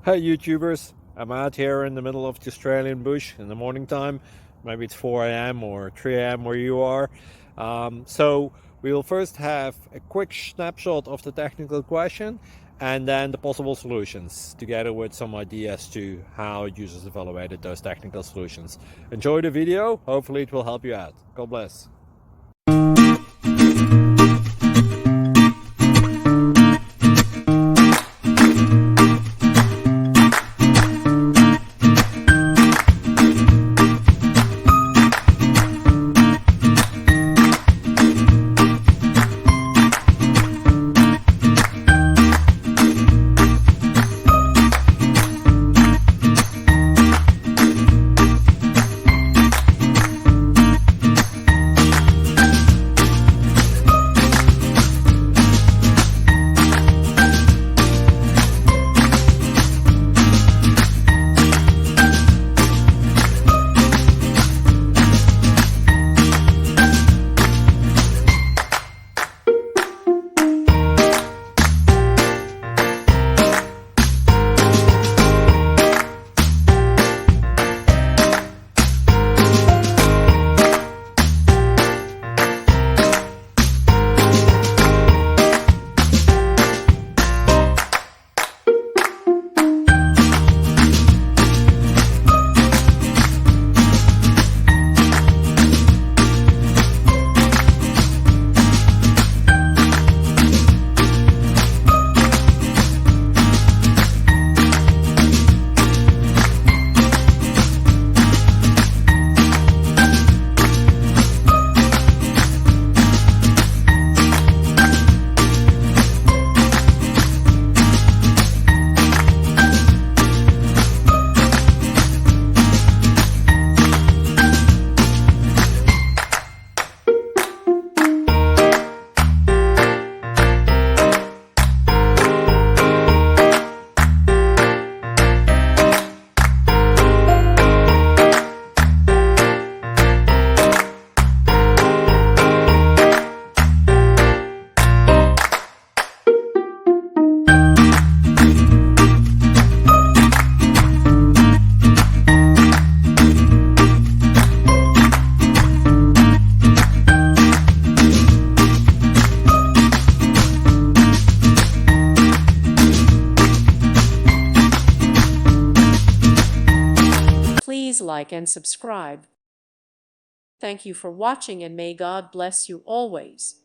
Hey YouTubers, I'm out here in the middle of the Australian bush in the morning time. Maybe it's 4 a.m. or 3 a.m. where you are. So we'll first have a quick snapshot of the technical question and then the possible solutions, together with some ideas to how users evaluated those technical solutions. Enjoy the video, hopefully it will help you out. God bless. Please like and subscribe. Thank you for watching, and may God bless you always.